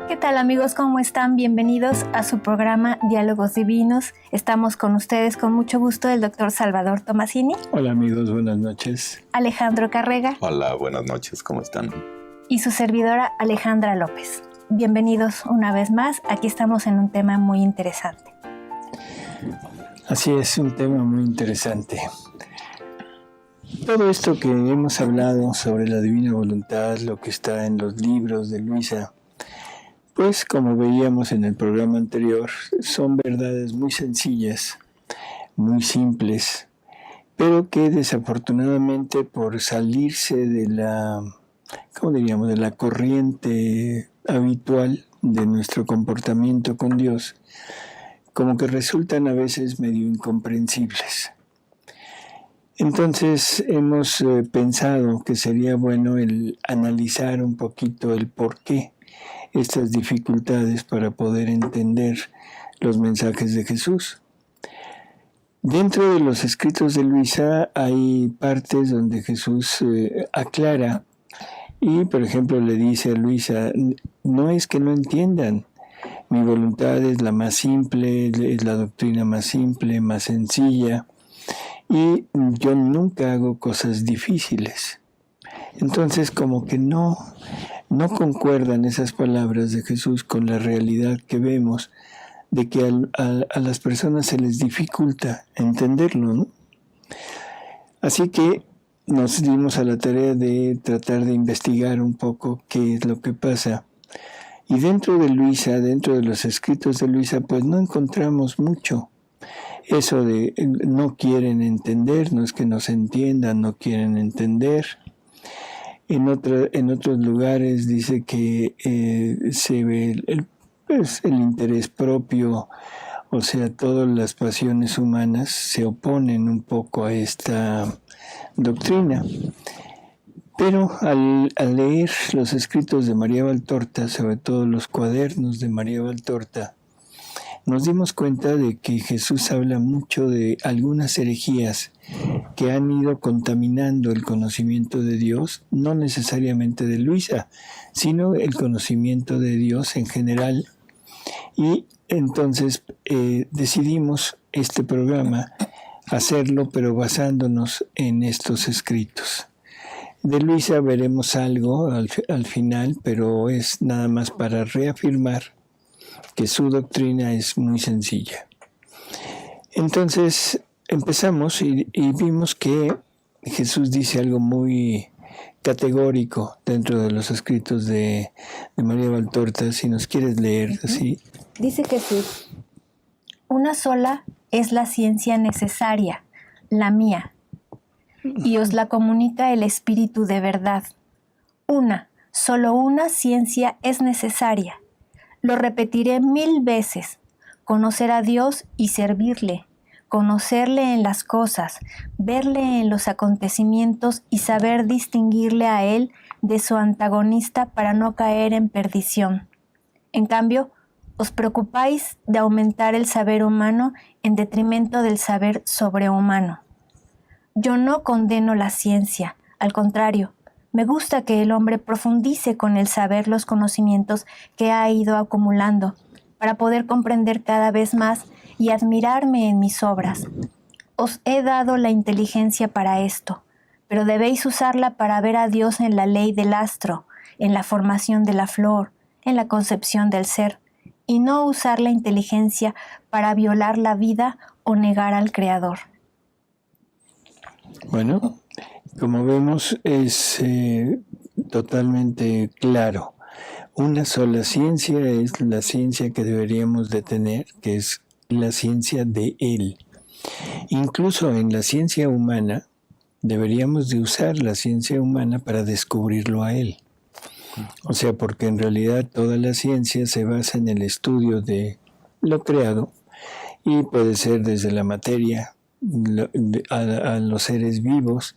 ¿Qué tal, amigos? ¿Cómo están? Bienvenidos a su programa Diálogos Divinos. Estamos con ustedes con mucho gusto el doctor Salvador Tomasini. Hola, amigos, buenas noches. Alejandro Carrega. Hola, buenas noches, ¿cómo están? Y su servidora Alejandra López. Bienvenidos una vez más. Aquí estamos en un tema muy interesante. Así es, un tema muy interesante. Todo esto que hemos hablado sobre la divina voluntad, lo que está en los libros de Luisa, pues como veíamos en el programa anterior, son verdades muy sencillas, muy simples, pero que desafortunadamente por salirse de la, de la corriente habitual de nuestro comportamiento con Dios, como que resultan a veces medio incomprensibles. Entonces hemos pensado que sería bueno el analizar un poquito el por qué estas dificultades para poder entender los mensajes de Jesús. Dentro de los escritos de Luisa hay partes donde Jesús aclara y, por ejemplo, le dice a Luisa, no es que no entiendan, mi voluntad es la más simple, es la doctrina más simple, más sencilla, y yo nunca hago cosas difíciles. Entonces, como que no concuerdan esas palabras de Jesús con la realidad que vemos de que a las personas se les dificulta entenderlo, ¿no? Así que nos dimos a la tarea de tratar de investigar un poco qué es lo que pasa. Y dentro de Luisa, dentro de los escritos de Luisa, pues no encontramos mucho. Eso de no quieren entender, no es que no se entiendan, no quieren entender. En otros lugares dice que se ve el interés propio, o sea, todas las pasiones humanas se oponen un poco a esta doctrina. Pero al leer los escritos de María Valtorta, sobre todo los cuadernos de María Valtorta, nos dimos cuenta de que Jesús habla mucho de algunas herejías que han ido contaminando el conocimiento de Dios, no necesariamente de Luisa, sino el conocimiento de Dios en general. Y entonces decidimos este programa hacerlo, pero basándonos en estos escritos. De Luisa veremos algo al final, pero es nada más para reafirmar que su doctrina es muy sencilla. Entonces empezamos y vimos que Jesús dice algo muy categórico dentro de los escritos de María Valtorta. Si nos quieres leer así. Dice Jesús, una sola es la ciencia necesaria, la mía, y os la comunica el Espíritu de verdad. Solo una ciencia es necesaria. Lo repetiré 1000 veces, conocer a Dios y servirle, conocerle en las cosas, verle en los acontecimientos y saber distinguirle a Él de su antagonista para no caer en perdición. En cambio, os preocupáis de aumentar el saber humano en detrimento del saber sobrehumano. Yo no condeno la ciencia, al contrario, me gusta que el hombre profundice con el saber los conocimientos que ha ido acumulando para poder comprender cada vez más y admirarme en mis obras. Os he dado la inteligencia para esto, pero debéis usarla para ver a Dios en la ley del astro, en la formación de la flor, en la concepción del ser, y no usar la inteligencia para violar la vida o negar al Creador. Bueno, como vemos, es totalmente claro. Una sola ciencia es la ciencia que deberíamos de tener, que es la ciencia de Él. Incluso en la ciencia humana, deberíamos de usar la ciencia humana para descubrirlo a Él. O sea, porque en realidad toda la ciencia se basa en el estudio de lo creado y puede ser desde la materia, a los seres vivos,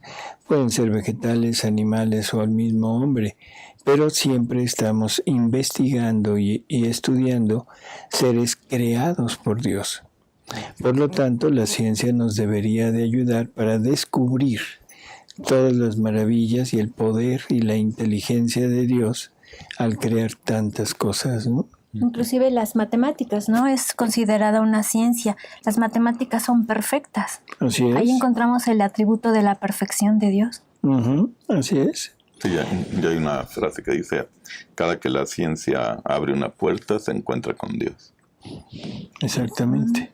pueden ser vegetales, animales o al mismo hombre, pero siempre estamos investigando y estudiando seres creados por Dios. Por lo tanto, la ciencia nos debería de ayudar para descubrir todas las maravillas y el poder y la inteligencia de Dios al crear tantas cosas, ¿no? Inclusive las matemáticas, ¿no? Es considerada una ciencia. Las matemáticas son perfectas. Así es. Ahí encontramos el atributo de la perfección de Dios. Así es. Sí, ya hay una frase que dice, cada que la ciencia abre una puerta, se encuentra con Dios. Exactamente.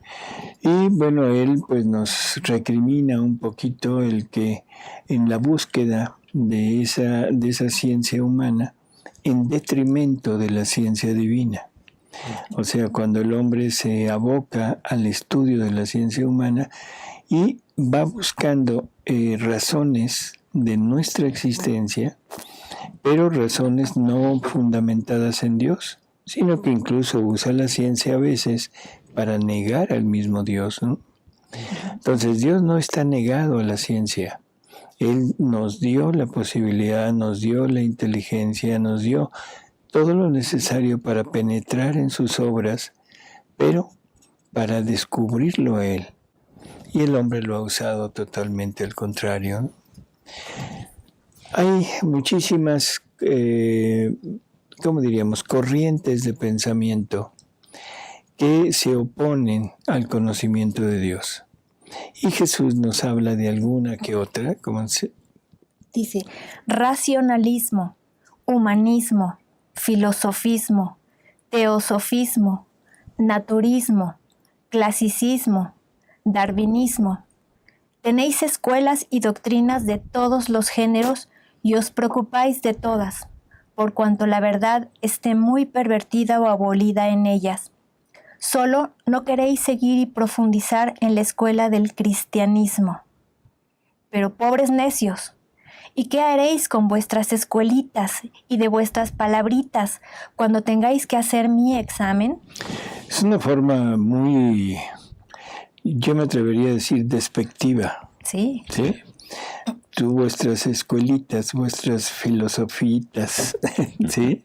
Y bueno, él pues nos recrimina un poquito el que en la búsqueda de esa ciencia humana, en detrimento de la ciencia divina. O sea, cuando el hombre se aboca al estudio de la ciencia humana y va buscando razones de nuestra existencia, pero razones no fundamentadas en Dios, sino que incluso usa la ciencia a veces para negar al mismo Dios, ¿no? Entonces Dios no está negado a la ciencia. Él nos dio la posibilidad, nos dio la inteligencia, nos dio todo lo necesario para penetrar en sus obras, pero para descubrirlo a Él. Y el hombre lo ha usado totalmente al contrario, ¿no? Hay muchísimas, ¿cómo diríamos?, corrientes de pensamiento que se oponen al conocimiento de Dios. Y Jesús nos habla de alguna que otra, como dice, racionalismo, humanismo, filosofismo, teosofismo, naturismo, clasicismo, darwinismo. Tenéis escuelas y doctrinas de todos los géneros y os preocupáis de todas, por cuanto la verdad esté muy pervertida o abolida en ellas. Solo no queréis seguir y profundizar en la escuela del cristianismo. Pero pobres necios, ¿y qué haréis con vuestras escuelitas y de vuestras palabritas cuando tengáis que hacer mi examen? Es una forma muy, yo me atrevería a decir, despectiva. Sí. ¿Sí? Tú, vuestras escuelitas, vuestras filosofitas, ¿sí?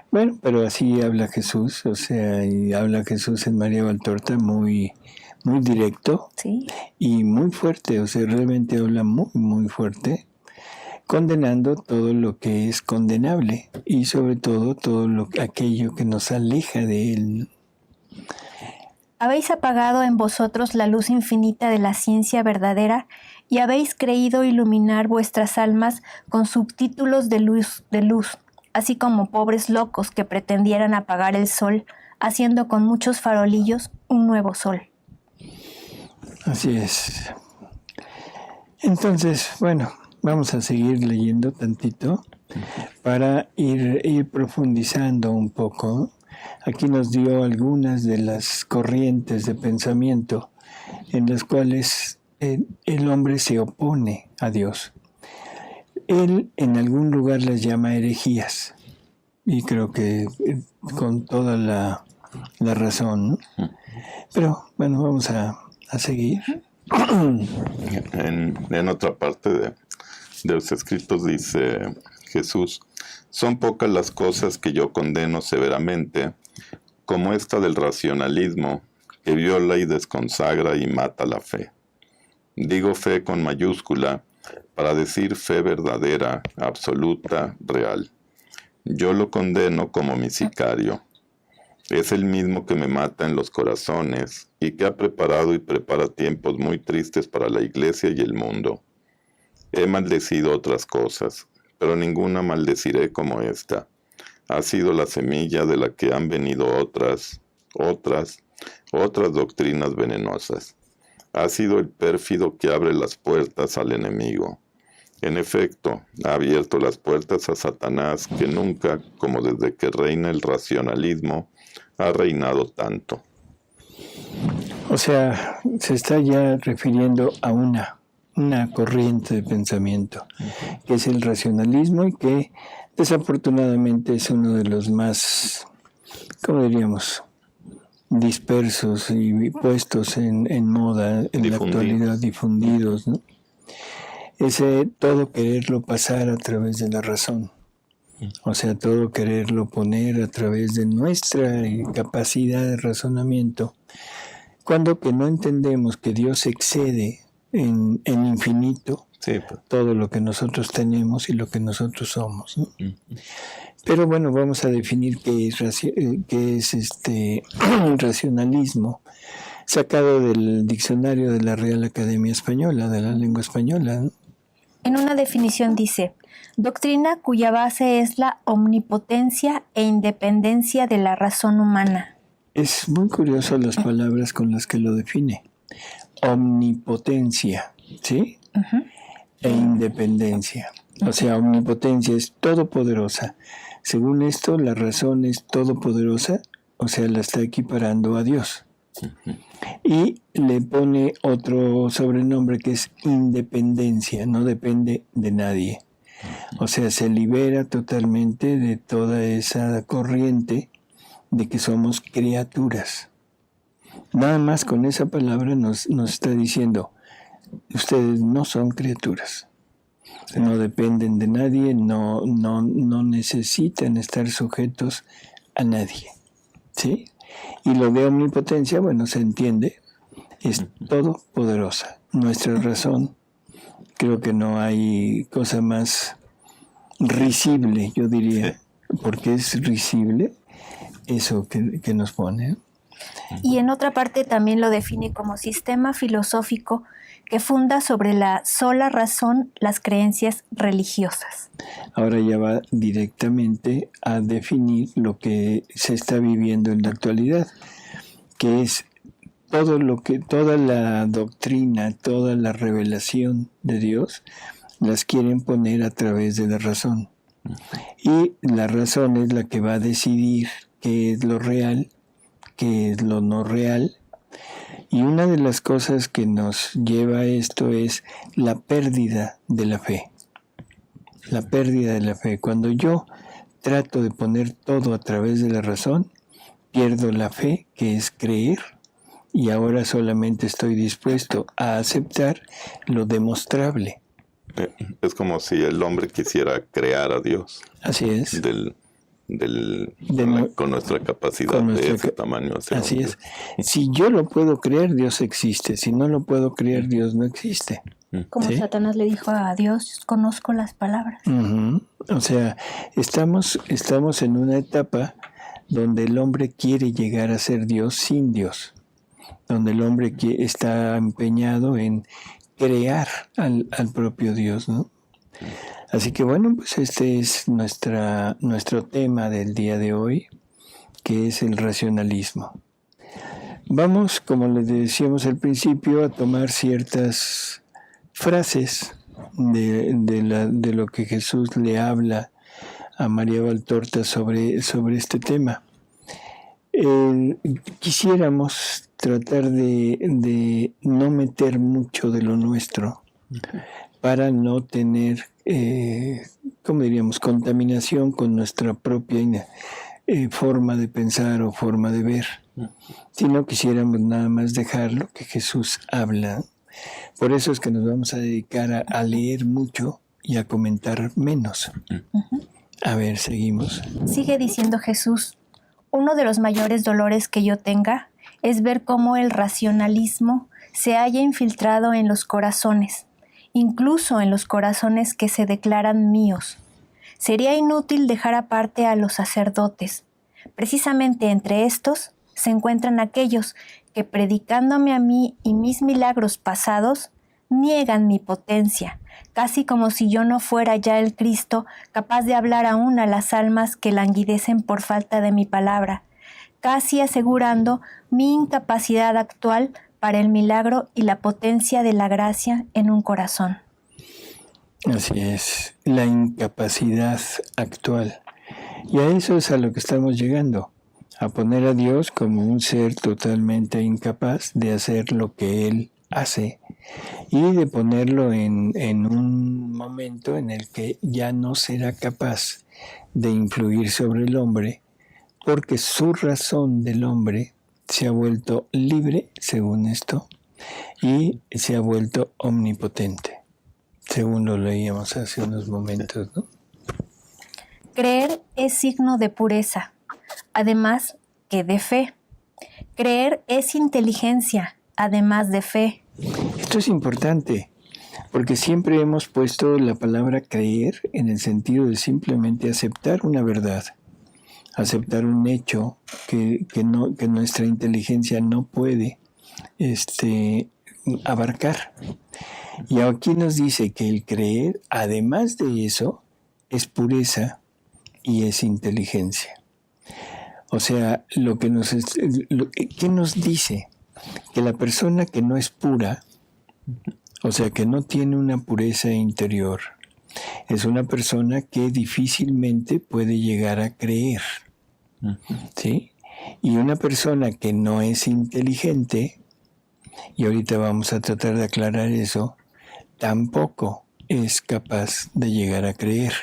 Bueno, pero así habla Jesús, o sea, y habla Jesús en María Valtorta muy, muy directo, sí, y muy fuerte, o sea, realmente habla muy, muy fuerte, condenando todo lo que es condenable y sobre todo aquello que nos aleja de Él. Habéis apagado en vosotros la luz infinita de la ciencia verdadera y habéis creído iluminar vuestras almas con subtítulos de luz, así como pobres locos que pretendieran apagar el sol, haciendo con muchos farolillos un nuevo sol. Así es. Entonces, bueno, vamos a seguir leyendo tantito para ir profundizando un poco. Aquí nos dio algunas de las corrientes de pensamiento en las cuales el hombre se opone a Dios. Él en algún lugar las llama herejías, y creo que con toda la razón, ¿no? Pero bueno, vamos a seguir. En otra parte de los escritos dice Jesús, son pocas las cosas que yo condeno severamente, como esta del racionalismo, que viola y desconsagra y mata la fe. Digo fe con mayúscula, para decir fe verdadera, absoluta, real. Yo lo condeno como mi sicario. Es el mismo que me mata en los corazones y que ha preparado y prepara tiempos muy tristes para la iglesia y el mundo. He maldecido otras cosas, pero ninguna maldeciré como esta. Ha sido la semilla de la que han venido otras doctrinas venenosas. Ha sido el pérfido que abre las puertas al enemigo. En efecto, ha abierto las puertas a Satanás, que nunca, como desde que reina el racionalismo, ha reinado tanto. O sea, se está ya refiriendo a una corriente de pensamiento, que es el racionalismo y que desafortunadamente es uno de los más, ¿cómo diríamos?, dispersos y puestos en moda en la actualidad, difundidos, ¿no? Ese todo quererlo pasar a través de la razón, o sea, todo quererlo poner a través de nuestra capacidad de razonamiento, cuando que no entendemos que Dios excede en infinito todo lo que nosotros tenemos y lo que nosotros somos, ¿no? Pero bueno, vamos a definir qué es racionalismo, sacado del diccionario de la Real Academia Española, de la lengua española, ¿no? En una definición dice: doctrina cuya base es la omnipotencia e independencia de la razón humana. Es muy curioso las palabras con las que lo define. Omnipotencia, ¿sí? Uh-huh. E independencia. O sea, omnipotencia es todopoderosa. Según esto, la razón es todopoderosa, o sea, la está equiparando a Dios. Y le pone otro sobrenombre que es independencia, no depende de nadie. O sea, se libera totalmente de toda esa corriente de que somos criaturas. Nada más con esa palabra nos está diciendo, ustedes no son criaturas. No dependen de nadie, no necesitan estar sujetos a nadie. ¿Sí? Y lo de omnipotencia, bueno, se entiende, es todopoderosa. Nuestra razón, creo que no hay cosa más risible, yo diría, porque es risible eso que nos pone. Y en otra parte también lo define como sistema filosófico que funda sobre la sola razón las creencias religiosas. Ahora ya va directamente a definir lo que se está viviendo en la actualidad, que es toda la doctrina, toda la revelación de Dios, las quieren poner a través de la razón. Y la razón es la que va a decidir qué es lo real, qué es lo no real. Y una de las cosas que nos lleva a esto es la pérdida de la fe. La pérdida de la fe. Cuando yo trato de poner todo a través de la razón, pierdo la fe, que es creer, y ahora solamente estoy dispuesto a aceptar lo demostrable. Es como si el hombre quisiera crear a Dios. Así es. Con nuestra capacidad de ese tamaño. Así es. Si yo lo puedo creer, Dios existe. Si no lo puedo creer, Dios no existe. Como ¿sí? Satanás le dijo a Dios, conozco las palabras. Uh-huh. O sea, estamos en una etapa donde el hombre quiere llegar a ser Dios sin Dios. Donde el hombre está empeñado en crear al propio Dios, ¿no? Así que bueno, pues este es nuestro tema del día de hoy, que es el racionalismo. Vamos, como les decíamos al principio, a tomar ciertas frases de lo que Jesús le habla a María Valtorta sobre este tema. Quisiéramos tratar de no meter mucho de lo nuestro para no tener, ¿cómo diríamos?, contaminación con nuestra propia forma de pensar o forma de ver. Si no quisiéramos nada más dejar lo que Jesús habla. Por eso es que nos vamos a dedicar a leer mucho y a comentar menos. A ver, seguimos. Sigue diciendo Jesús: uno de los mayores dolores que yo tenga es ver cómo el racionalismo se haya infiltrado en los corazones, incluso en los corazones que se declaran míos. Sería inútil dejar aparte a los sacerdotes. Precisamente entre estos se encuentran aquellos que, predicándome a mí y mis milagros pasados, niegan mi potencia, casi como si yo no fuera ya el Cristo capaz de hablar aún a las almas que languidecen por falta de mi palabra, casi asegurando mi incapacidad actual para el milagro y la potencia de la gracia en un corazón. Así es, la incapacidad actual. Y a eso es a lo que estamos llegando, a poner a Dios como un ser totalmente incapaz de hacer lo que Él hace y de ponerlo en un momento en el que ya no será capaz de influir sobre el hombre, porque su razón del hombre se ha vuelto libre, según esto, y se ha vuelto omnipotente, según lo leíamos hace unos momentos, ¿no? Creer es signo de pureza, además que de fe. Creer es inteligencia, además de fe. Esto es importante. Porque siempre hemos puesto la palabra creer en el sentido de simplemente aceptar una verdad, aceptar un hecho que nuestra inteligencia no puede abarcar. Y aquí nos dice que el creer, además de eso, es pureza y es inteligencia. O sea, ¿qué nos dice? Que la persona que no es pura, o sea, que no tiene una pureza interior, es una persona que difícilmente puede llegar a creer. ¿Sí? Y una persona que no es inteligente, y ahorita vamos a tratar de aclarar eso, tampoco es capaz de llegar a creer.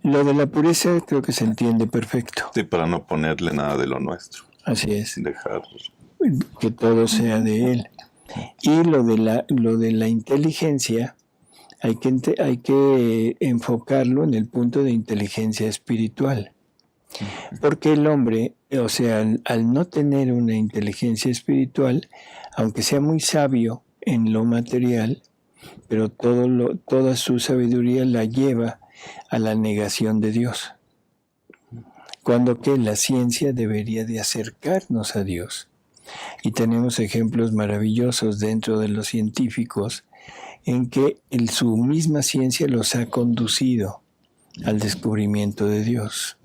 Lo de la pureza creo que se entiende perfecto. Sí, para no ponerle nada de lo nuestro. Así es. Dejar que todo sea de él. Y lo de la inteligencia hay que enfocarlo en el punto de inteligencia espiritual. Porque el hombre, o sea, al no tener una inteligencia espiritual, aunque sea muy sabio en lo material, pero toda su sabiduría la lleva a la negación de Dios. Cuando que la ciencia debería de acercarnos a Dios. Y tenemos ejemplos maravillosos dentro de los científicos en que su misma ciencia los ha conducido al descubrimiento de Dios.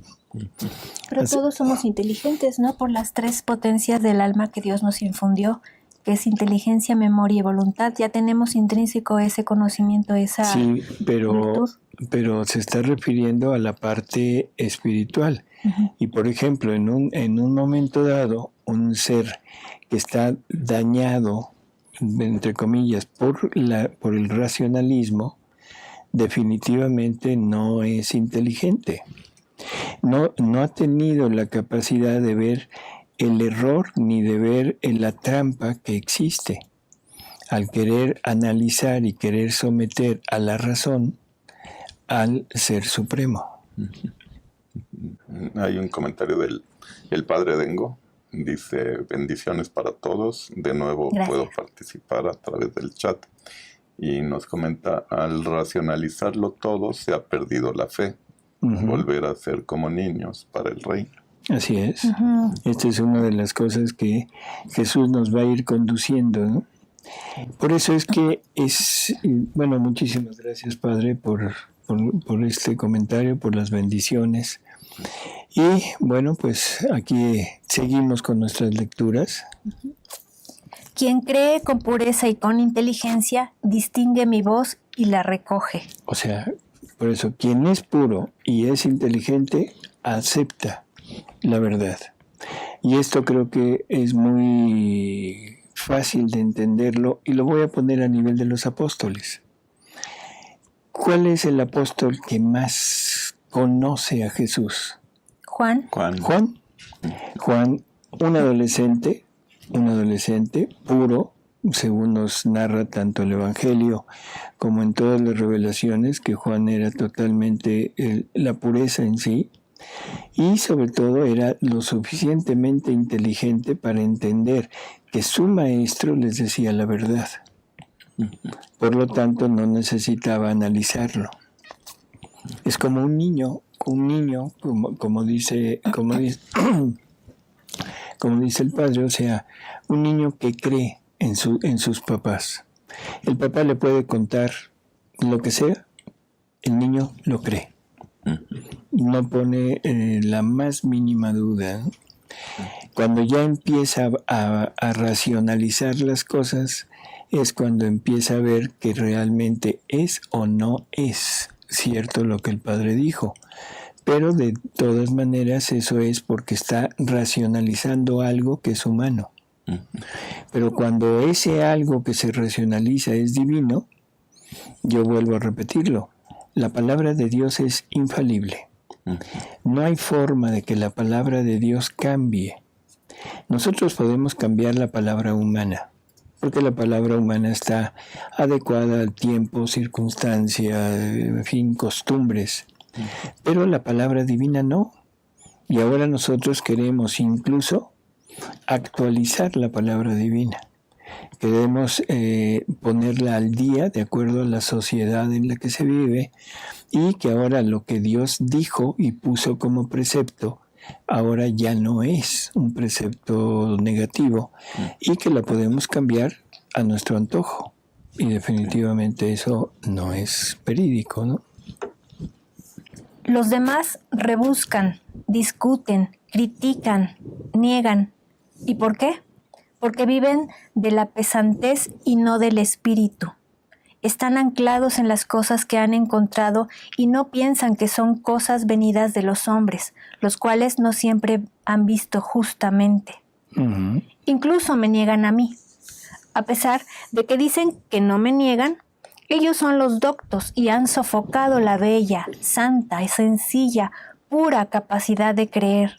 Pero todos somos inteligentes, ¿no? Por las 3 potencias del alma que Dios nos infundió, que es inteligencia, memoria y voluntad. Ya tenemos intrínseco ese conocimiento, esa virtud. Pero se está refiriendo a la parte espiritual. Uh-huh. Y por ejemplo, en un momento dado, un ser que está dañado, entre comillas, por el racionalismo, definitivamente no es inteligente. No ha tenido la capacidad de ver el error ni de ver la trampa que existe. Al querer analizar y querer someter a la razón al Ser Supremo. Hay un comentario del Padre Dengo. Dice: bendiciones para todos. De nuevo Gracias. Puedo participar a través del chat. Y nos comenta: al racionalizarlo todo se ha perdido la fe. Uh-huh. Volver a ser como niños para el reino. Así es. Uh-huh. Esta es una de las cosas que Jesús nos va a ir conduciendo, ¿no? Por eso es que bueno, muchísimas gracias, Padre, por este comentario, por las bendiciones. Y bueno, pues aquí seguimos con nuestras lecturas. Quien cree con pureza y con inteligencia, distingue mi voz y la recoge. O sea, por eso, quien es puro y es inteligente, acepta la verdad. Y esto creo que es muy fácil de entenderlo, y lo voy a poner a nivel de los apóstoles. ¿Cuál es el apóstol que más conoce a Jesús? Juan, un adolescente puro, según nos narra tanto el Evangelio como en todas las revelaciones, que Juan era totalmente la pureza en sí, y sobre todo era lo suficientemente inteligente para entender que su maestro les decía la verdad. Por lo tanto, no necesitaba analizarlo. Es como un niño, como dice el Padre, o sea, un niño que cree en sus papás. El papá le puede contar lo que sea, el niño lo cree. No pone la más mínima duda. Cuando ya empieza a racionalizar las cosas, es cuando empieza a ver que realmente es o no es cierto lo que el Padre dijo. Pero de todas maneras eso es porque está racionalizando algo que es humano. Pero cuando ese algo que se racionaliza es divino, yo vuelvo a repetirlo, la palabra de Dios es infalible. No hay forma de que la palabra de Dios cambie. Nosotros podemos cambiar la palabra humana, porque la palabra humana está adecuada al tiempo, circunstancia, en fin, costumbres. Pero la palabra divina no. Y ahora nosotros queremos incluso actualizar la palabra divina. Queremos ponerla al día de acuerdo a la sociedad en la que se vive y que ahora lo que Dios dijo y puso como precepto ahora ya no es un precepto negativo y que la podemos cambiar a nuestro antojo. Y definitivamente eso no es verídico, ¿no? Los demás rebuscan, discuten, critican, niegan. ¿Y por qué? Porque viven de la pesantez y no del espíritu. Están anclados en las cosas que han encontrado y no piensan que son cosas venidas de los hombres, los cuales no siempre han visto justamente. Uh-huh. Incluso me niegan a mí. A pesar de que dicen que no me niegan, ellos son los doctos y han sofocado la bella, santa y sencilla, pura capacidad de creer,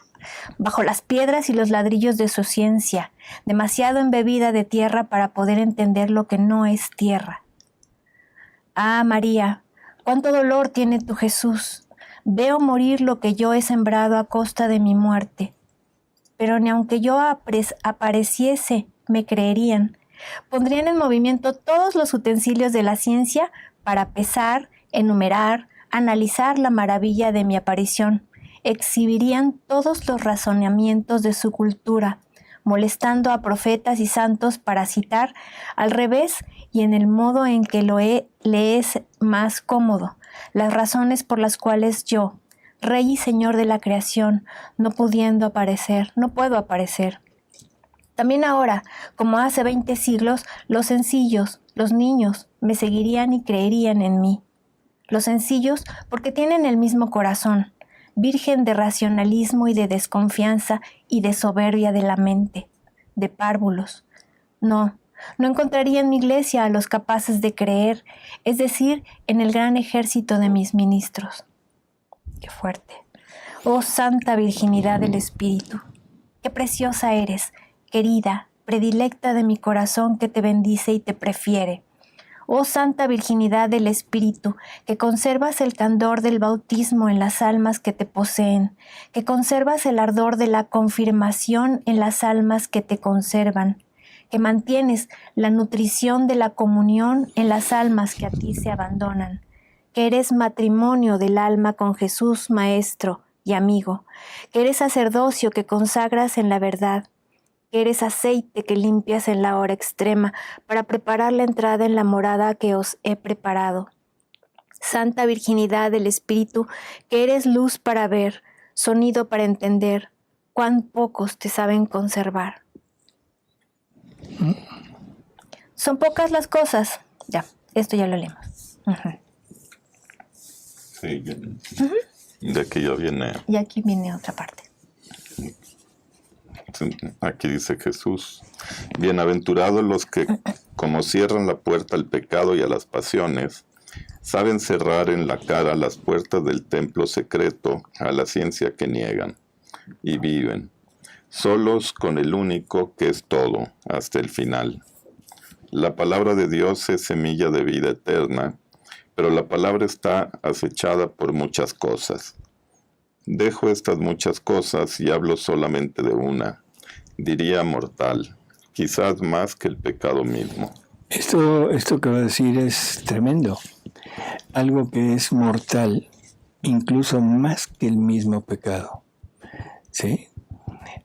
bajo las piedras y los ladrillos de su ciencia, demasiado embebida de tierra para poder entender lo que no es tierra. Ah, María, cuánto dolor tiene tu Jesús. Veo morir lo que yo he sembrado a costa de mi muerte. Pero ni aunque yo apareciese, me creerían. Pondrían en movimiento todos los utensilios de la ciencia para pesar, enumerar, analizar la maravilla de mi aparición. Exhibirían todos los razonamientos de su cultura, molestando a profetas y santos para citar al revés y en el modo en que le es más cómodo, las razones por las cuales yo, Rey y Señor de la creación, no puedo aparecer. También ahora, como hace 20 siglos, los sencillos, los niños, me seguirían y creerían en mí. Los sencillos porque tienen el mismo corazón, virgen de racionalismo y de desconfianza y de soberbia de la mente, de párvulos. No encontraría en mi iglesia a los capaces de creer, es decir, en el gran ejército de mis ministros. Qué fuerte. Oh santa virginidad del Espíritu, qué preciosa eres, querida, predilecta de mi corazón que te bendice y te prefiere. Oh santa virginidad del Espíritu, que conservas el candor del bautismo en las almas que te poseen, que conservas el ardor de la confirmación en las almas que te conservan, que mantienes la nutrición de la comunión en las almas que a ti se abandonan, que eres matrimonio del alma con Jesús, Maestro y amigo, que eres sacerdocio que consagras en la verdad, que eres aceite que limpias en la hora extrema para preparar la entrada en la morada que os he preparado. Santa virginidad del Espíritu, que eres luz para ver, sonido para entender, cuán pocos te saben conservar. Son pocas las cosas. Ya, esto ya lo leímos. Uh-huh. Sí, de aquí ya viene. Y aquí viene otra parte. Aquí dice Jesús: bienaventurados los que, como cierran la puerta al pecado y a las pasiones, saben cerrar en la cara las puertas del templo secreto a la ciencia que niegan, y viven, solos con el único que es todo, hasta el final. La palabra de Dios es semilla de vida eterna, pero la palabra está acechada por muchas cosas. Dejo estas muchas cosas y hablo solamente de una, diría mortal, quizás más que el pecado mismo. Esto que va a decir es tremendo. Algo que es mortal, incluso más que el mismo pecado. ¿Sí?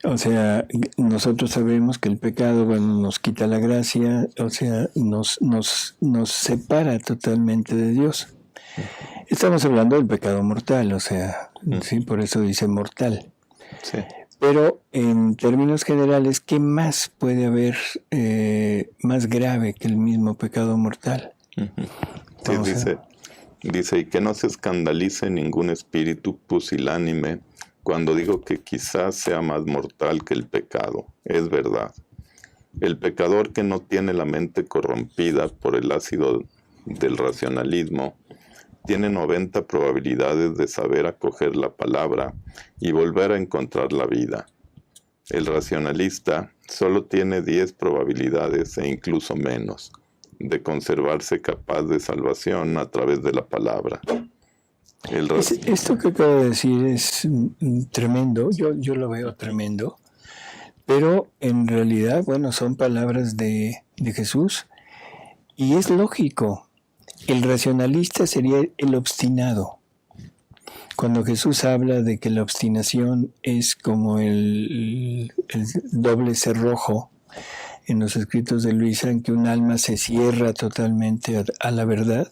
O sea, nosotros sabemos que el pecado, nos quita la gracia, o sea, nos separa totalmente de Dios. Estamos hablando del pecado mortal, o sea, sí, por eso dice mortal. Sí. Pero en términos generales, ¿qué más puede haber más grave que el mismo pecado mortal? Uh-huh. Sí, dice, y que no se escandalice ningún espíritu pusilánime cuando digo que quizás sea más mortal que el pecado. Es verdad. El pecador que no tiene la mente corrompida por el ácido del racionalismo tiene 90 probabilidades de saber acoger la palabra y volver a encontrar la vida. El racionalista solo tiene 10 probabilidades e incluso menos de conservarse capaz de salvación a través de la palabra. Esto que acabo de decir es tremendo, yo lo veo tremendo, Pero en realidad, bueno, son palabras de Jesús y es lógico. El racionalista sería el obstinado. Cuando Jesús habla de que la obstinación es como el doble cerrojo en los escritos de Luisa, en que un alma se cierra totalmente a la verdad,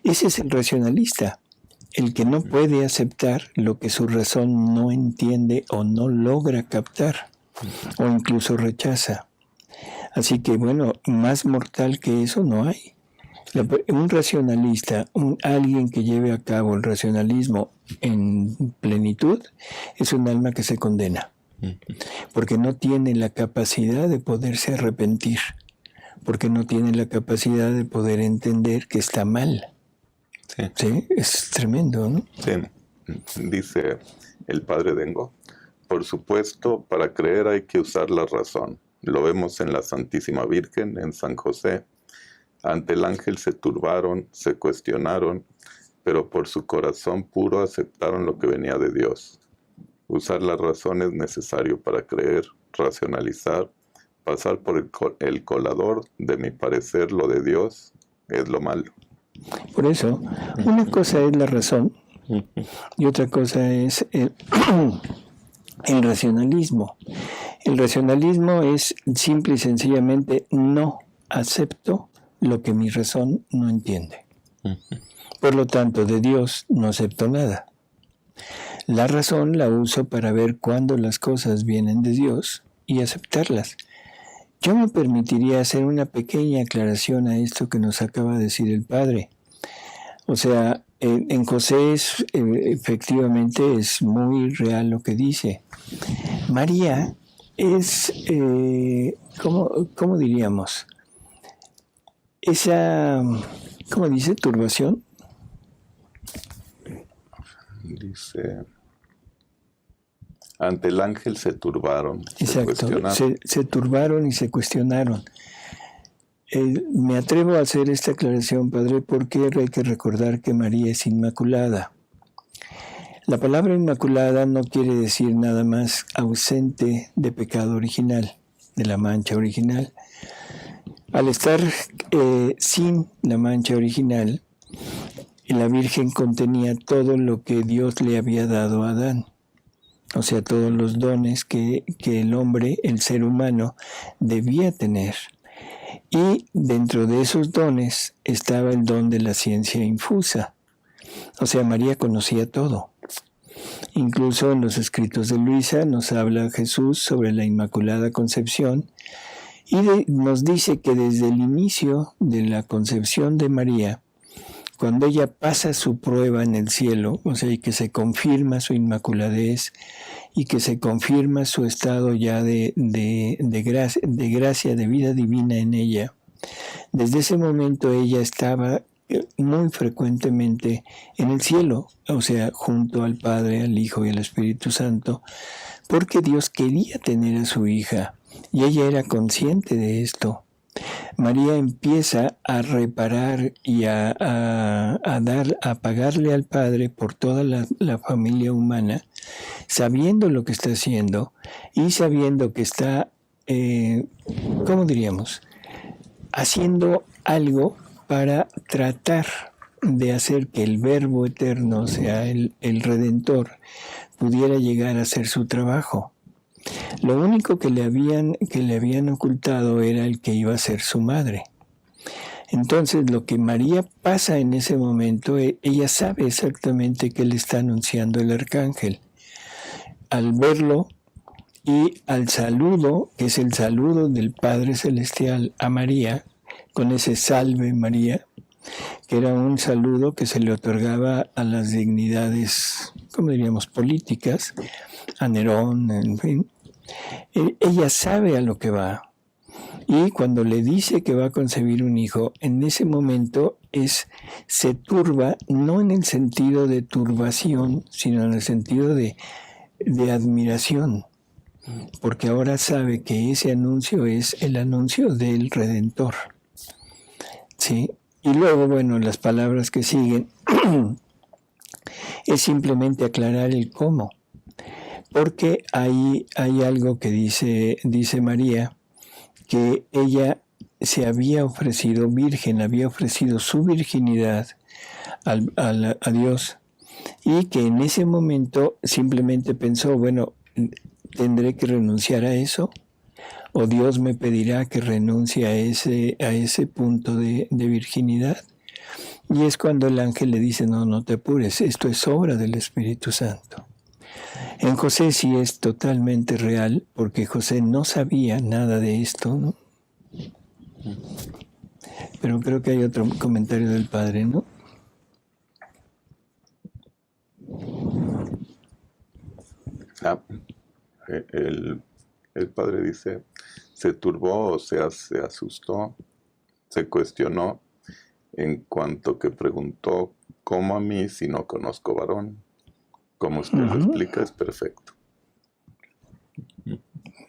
ese es el racionalista, el que no puede aceptar lo que su razón no entiende o no logra captar, o incluso rechaza. Así que, bueno, más mortal que eso no hay. Un racionalista, alguien que lleve a cabo el racionalismo en plenitud, es un alma que se condena, porque no tiene la capacidad de poderse arrepentir, porque no tiene la capacidad de poder entender que está mal. Sí. Sí, es tremendo, ¿no? Sí. Dice el padre Dengo, por supuesto, para creer hay que usar la razón. Lo vemos en la Santísima Virgen, en San José. Ante el ángel se turbaron, se cuestionaron, pero por su corazón puro aceptaron lo que venía de Dios. Usar la razón es necesario para creer, racionalizar, pasar por el colador, de mi parecer lo de Dios es lo malo. Por eso, una cosa es la razón y otra cosa es el racionalismo. El racionalismo es simple y sencillamente no acepto lo que mi razón no entiende. Por lo tanto, de Dios no acepto nada. La razón la uso para ver cuándo las cosas vienen de Dios y aceptarlas. Yo me permitiría hacer una pequeña aclaración a esto que nos acaba de decir el Padre. O sea, en José efectivamente es muy real lo que dice. María es, ¿cómo diríamos? Esa, ¿cómo dice? Turbación. Dice, ante el ángel se turbaron, Exacto, se cuestionaron. se turbaron y se cuestionaron. Me atrevo a hacer esta aclaración, Padre, porque hay que recordar que María es inmaculada. La palabra inmaculada no quiere decir nada más ausente de pecado original, de la mancha original. Al estar sin la mancha original, la Virgen contenía todo lo que Dios le había dado a Adán. O sea, todos los dones que el hombre, el ser humano, debía tener. Y dentro de esos dones estaba el don de la ciencia infusa. O sea, María conocía todo. Incluso en los escritos de Luisa nos habla Jesús sobre la Inmaculada Concepción y nos dice que desde el inicio de la concepción de María, cuando ella pasa su prueba en el cielo, o sea, y que se confirma su inmaculadez y que se confirma su estado ya de gracia, de vida divina en ella, desde ese momento ella estaba muy frecuentemente en el cielo, o sea, junto al Padre, al Hijo y al Espíritu Santo, porque Dios quería tener a su hija y ella era consciente de esto. María empieza a reparar y a pagarle al Padre por toda la familia humana, sabiendo lo que está haciendo y sabiendo que está, ¿cómo diríamos?, haciendo algo para tratar de hacer que el Verbo eterno, o sea, el Redentor, pudiera llegar a hacer su trabajo. Lo único que le habían ocultado era el que iba a ser su madre. Entonces, lo que María pasa en ese momento, ella sabe exactamente qué le está anunciando el arcángel. Al verlo y al saludo, que es el saludo del Padre Celestial a María, con ese Salve María, que era un saludo que se le otorgaba a las dignidades, ¿cómo diríamos?, políticas, a Nerón, en fin. Ella sabe a lo que va. Y cuando le dice que va a concebir un hijo, en ese momento se turba, no en el sentido de turbación, sino en el sentido de admiración. Porque ahora sabe que ese anuncio es el anuncio del Redentor. ¿Sí? Y luego, bueno, las palabras que siguen es simplemente aclarar el cómo. Porque hay algo que dice María, que ella se había ofrecido virgen, había ofrecido su virginidad a Dios, y que en ese momento simplemente pensó, bueno, ¿tendré que renunciar a eso? ¿O Dios me pedirá que renuncie a ese punto de virginidad? Y es cuando el ángel le dice, no te apures, esto es obra del Espíritu Santo. En José sí es totalmente real, porque José no sabía nada de esto, ¿no? Pero creo que hay otro comentario del padre, ¿no? El padre dice, se turbó, o sea, se asustó, se cuestionó en cuanto que preguntó, ¿cómo a mí si no conozco varón? Como usted lo explica, es perfecto.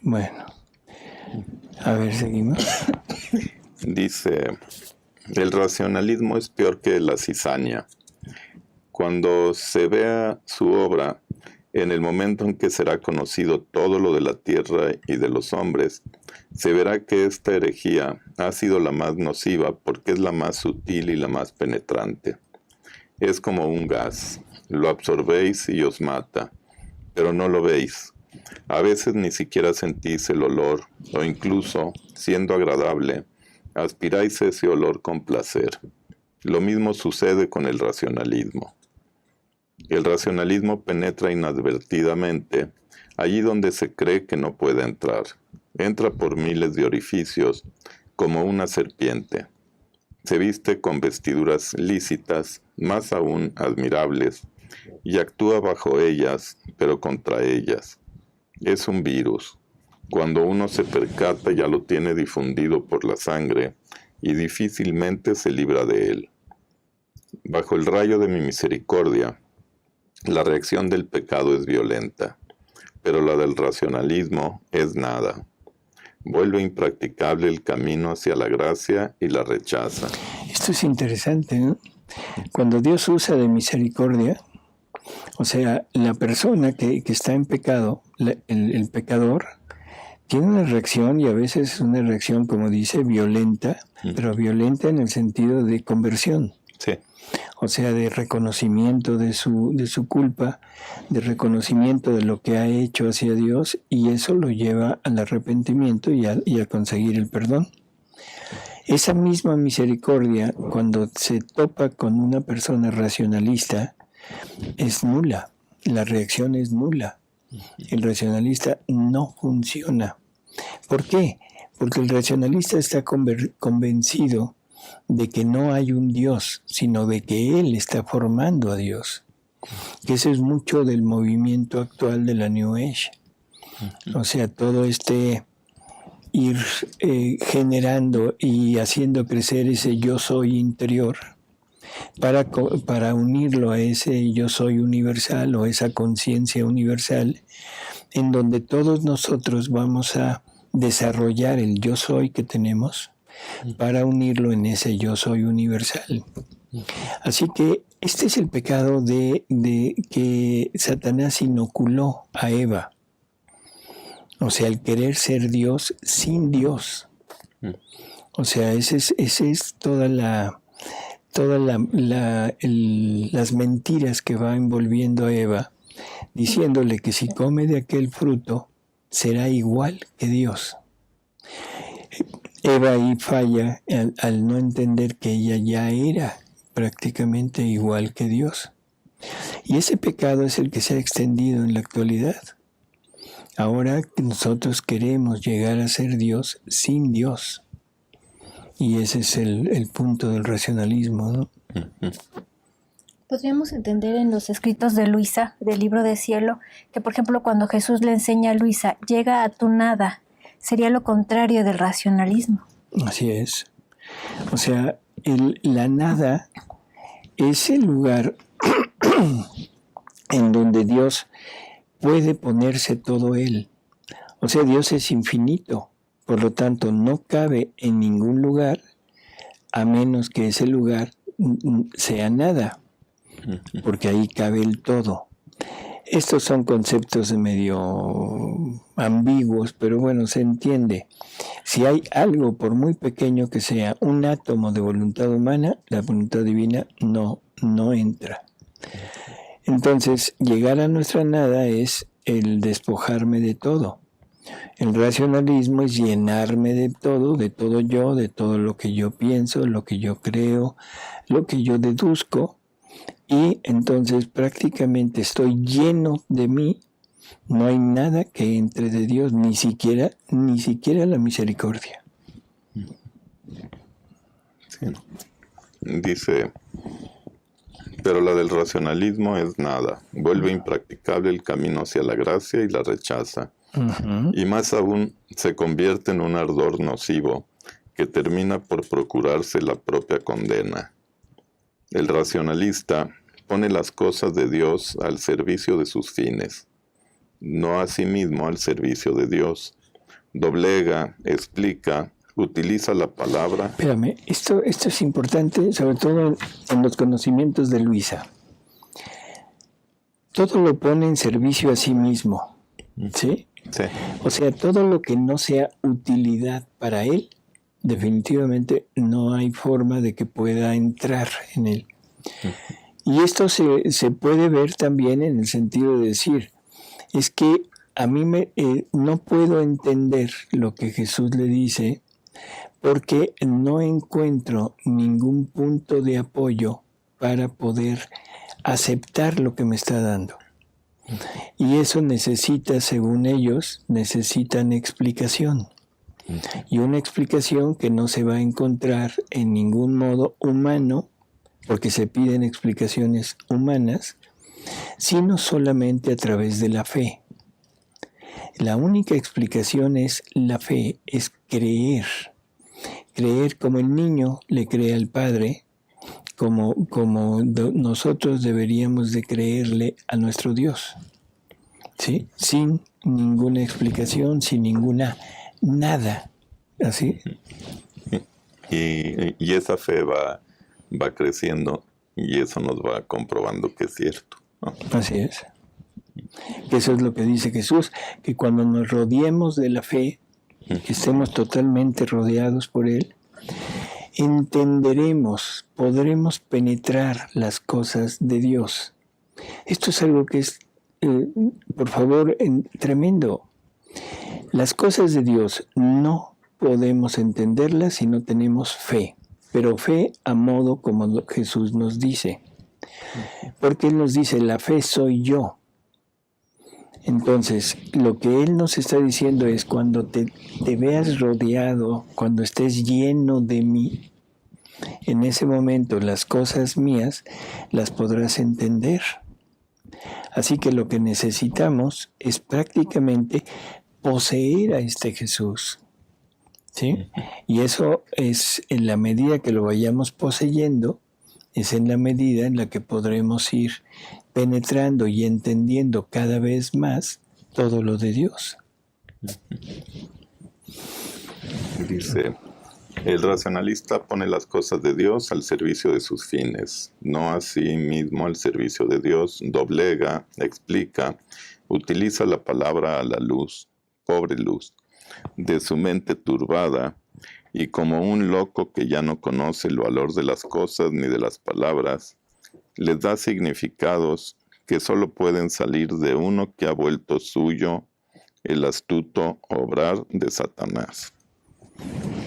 Bueno, a ver, seguimos. Dice, el racionalismo es peor que la cizaña. Cuando se vea su obra, en el momento en que será conocido todo lo de la tierra y de los hombres, se verá que esta herejía ha sido la más nociva porque es la más sutil y la más penetrante. Es como un gas, lo absorbéis y os mata, pero no lo veis. A veces ni siquiera sentís el olor, o incluso, siendo agradable, aspiráis ese olor con placer. Lo mismo sucede con el racionalismo. El racionalismo penetra inadvertidamente allí donde se cree que no puede entrar. Entra por miles de orificios, como una serpiente. Se viste con vestiduras lícitas, más aún admirables, y actúa bajo ellas, pero contra ellas. Es un virus. Cuando uno se percata ya lo tiene difundido por la sangre y difícilmente se libra de él. Bajo el rayo de mi misericordia, la reacción del pecado es violenta, pero la del racionalismo es nada. Vuelve impracticable el camino hacia la gracia y la rechaza. Esto es interesante, ¿no? Cuando Dios usa de misericordia, o sea, la persona que está en pecado, el pecador, tiene una reacción, y a veces una reacción, como dice, violenta, pero violenta en el sentido de conversión. Sí. O sea, de reconocimiento de su culpa, de reconocimiento de lo que ha hecho hacia Dios, y eso lo lleva al arrepentimiento y a conseguir el perdón. Esa misma misericordia, cuando se topa con una persona racionalista, es nula. La reacción es nula. El racionalista no funciona. ¿Por qué? Porque el racionalista está convencido de que no hay un Dios, sino de que él está formando a Dios. Que eso es mucho del movimiento actual de la New Age. O sea, todo ir generando y haciendo crecer ese yo soy interior para unirlo a ese yo soy universal o esa conciencia universal, en donde todos nosotros vamos a desarrollar el yo soy que tenemos para unirlo en ese yo soy universal. Así que este es el pecado de que Satanás inoculó a Eva. O sea, el querer ser Dios sin Dios. O sea, ese es todas las mentiras que va envolviendo a Eva, diciéndole que si come de aquel fruto, será igual que Dios. Eva ahí falla al no entender que ella ya era prácticamente igual que Dios. Y ese pecado es el que se ha extendido en la actualidad. Ahora nosotros queremos llegar a ser Dios sin Dios. Y ese es el punto del racionalismo, ¿no? Podríamos entender en los escritos de Luisa, del Libro de Cielo, que por ejemplo cuando Jesús le enseña a Luisa, llega a tu nada, sería lo contrario del racionalismo. Así es. O sea, la nada es el lugar en donde Dios puede ponerse todo Él. O sea, Dios es infinito, por lo tanto no cabe en ningún lugar a menos que ese lugar sea nada, porque ahí cabe el todo. Estos son conceptos medio ambiguos, pero bueno, se entiende. Si hay algo, por muy pequeño que sea, un átomo de voluntad humana, la voluntad divina no entra. Entonces, llegar a nuestra nada es el despojarme de todo. El racionalismo es llenarme de todo yo, de todo lo que yo pienso, lo que yo creo, lo que yo deduzco, y entonces prácticamente estoy lleno de mí, no hay nada que entre de Dios, ni siquiera la misericordia. Sí. Dice, pero la del racionalismo es nada, vuelve impracticable el camino hacia la gracia y la rechaza. Uh-huh. Y más aún, se convierte en un ardor nocivo que termina por procurarse la propia condena. El racionalista pone las cosas de Dios al servicio de sus fines, no a sí mismo al servicio de Dios. Doblega, explica, utiliza la palabra. Espérame, esto es importante, sobre todo en los conocimientos de Luisa. Todo lo pone en servicio a sí mismo, ¿sí? Sí. O sea, todo lo que no sea utilidad para él, definitivamente no hay forma de que pueda entrar en él. Y esto se puede ver también en el sentido de decir, es que a mí no puedo entender lo que Jesús le dice porque no encuentro ningún punto de apoyo para poder aceptar lo que me está dando. Y eso necesita, según ellos, necesitan explicación. Y una explicación que no se va a encontrar en ningún modo humano, porque se piden explicaciones humanas, sino solamente a través de la fe. La única explicación es la fe, es creer. Creer como el niño le cree al Padre, como nosotros deberíamos de creerle a nuestro Dios, ¿sí? Sin ninguna explicación, sin ninguna nada, ¿así? Y esa fe va creciendo y eso nos va comprobando que es cierto, ¿no? Así es. Eso es lo que dice Jesús, que cuando nos rodeemos de la fe, que estemos totalmente rodeados por Él, entenderemos, podremos penetrar las cosas de Dios. Esto es algo que es, por favor, tremendo. Las cosas de Dios no podemos entenderlas si no tenemos fe, pero fe a modo como Jesús nos dice. Porque Él nos dice, la fe soy yo. Entonces, lo que Él nos está diciendo es, cuando te veas rodeado, cuando estés lleno de mí, en ese momento las cosas mías las podrás entender. Así que lo que necesitamos es prácticamente poseer a este Jesús, ¿sí? Y eso es, en la medida que lo vayamos poseyendo, es en la medida en la que podremos ir penetrando y entendiendo cada vez más todo lo de Dios. Dice, el racionalista pone las cosas de Dios al servicio de sus fines, no a sí mismo al servicio de Dios. Doblega, explica, utiliza la palabra a la luz, pobre luz, de su mente turbada, y como un loco que ya no conoce el valor de las cosas ni de las palabras, les da significados que solo pueden salir de uno que ha vuelto suyo el astuto obrar de Satanás.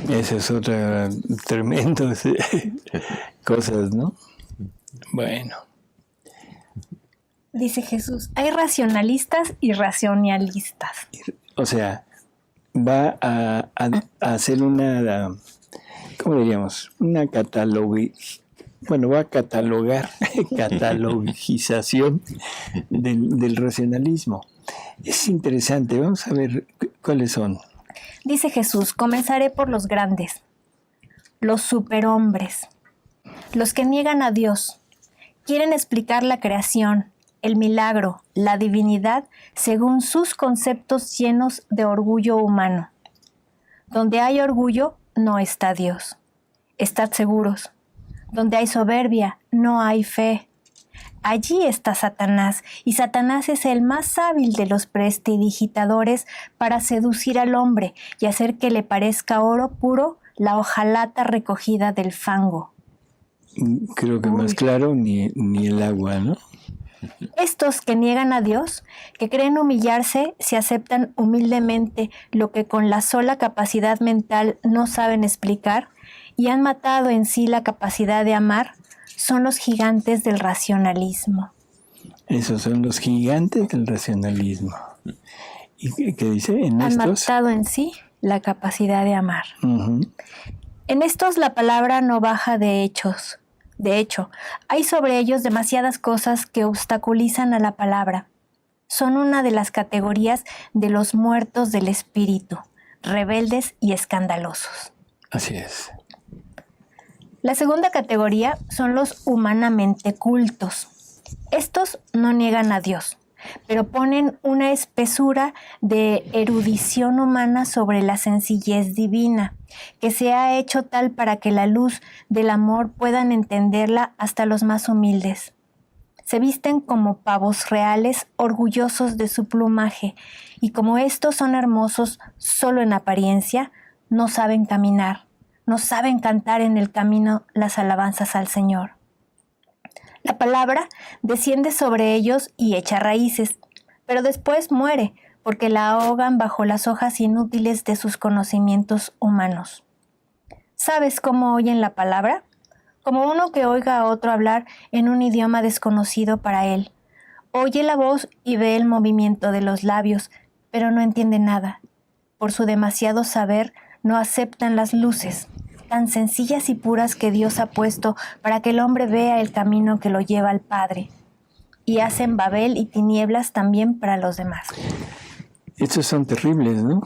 Esa es otra tremenda cosas, ¿no? Bueno. Dice Jesús, hay racionalistas y racionalistas. O sea, va a hacer una, ¿cómo diríamos? Una va a catalogización del racionalismo. Es interesante, vamos a ver cuáles son. Dice Jesús, comenzaré por los grandes, los superhombres, los que niegan a Dios, quieren explicar la creación, el milagro, la divinidad, según sus conceptos llenos de orgullo humano. Donde hay orgullo, no está Dios. Estad seguros. Donde hay soberbia, no hay fe. Allí está Satanás, y Satanás es el más hábil de los prestidigitadores para seducir al hombre y hacer que le parezca oro puro la hojalata recogida del fango. Creo que más claro ni el agua, ¿no? Estos que niegan a Dios, que creen humillarse, si aceptan humildemente lo que con la sola capacidad mental no saben explicar y han matado en sí la capacidad de amar, son los gigantes del racionalismo. Esos son los gigantes del racionalismo. ¿Y qué dice? Han matado en sí la capacidad de amar. Uh-huh. En estos la palabra no baja de hechos. De hecho, hay sobre ellos demasiadas cosas que obstaculizan a la palabra. Son una de las categorías de los muertos del espíritu, rebeldes y escandalosos. Así es. La segunda categoría son los humanamente cultos. Estos no niegan a Dios, pero ponen una espesura de erudición humana sobre la sencillez divina, que se ha hecho tal para que la luz del amor puedan entenderla hasta los más humildes. Se visten como pavos reales, orgullosos de su plumaje, y como estos son hermosos solo en apariencia, no saben caminar. No saben cantar en el camino las alabanzas al Señor. La palabra desciende sobre ellos y echa raíces, pero después muere porque la ahogan bajo las hojas inútiles de sus conocimientos humanos. ¿Sabes cómo oyen la palabra? Como uno que oiga a otro hablar en un idioma desconocido para él. Oye la voz y ve el movimiento de los labios, pero no entiende nada. Por su demasiado saber, no aceptan las luces, tan sencillas y puras que Dios ha puesto para que el hombre vea el camino que lo lleva al Padre. Y hacen Babel y tinieblas también para los demás. Estos son terribles, ¿no?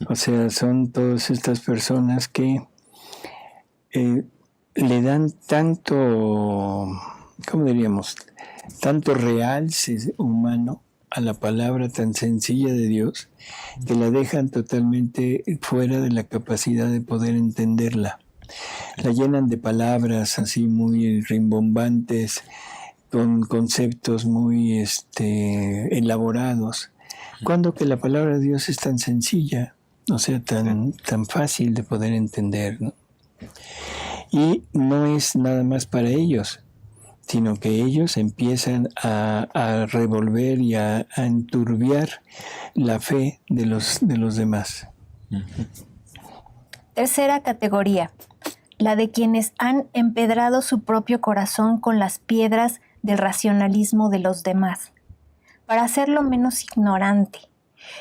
O sea, son todas estas personas que le dan tanto, ¿cómo diríamos? Tanto realce humano a la palabra tan sencilla de Dios, que la dejan totalmente fuera de la capacidad de poder entenderla. La llenan de palabras así muy rimbombantes, con conceptos muy elaborados, cuando que la palabra de Dios es tan sencilla, o sea, tan fácil de poder entender, ¿no? Y no es nada más para ellos, sino que ellos empiezan a revolver y a enturbiar la fe de los demás. Tercera categoría, la de quienes han empedrado su propio corazón con las piedras del racionalismo de los demás, para hacerlo menos ignorante.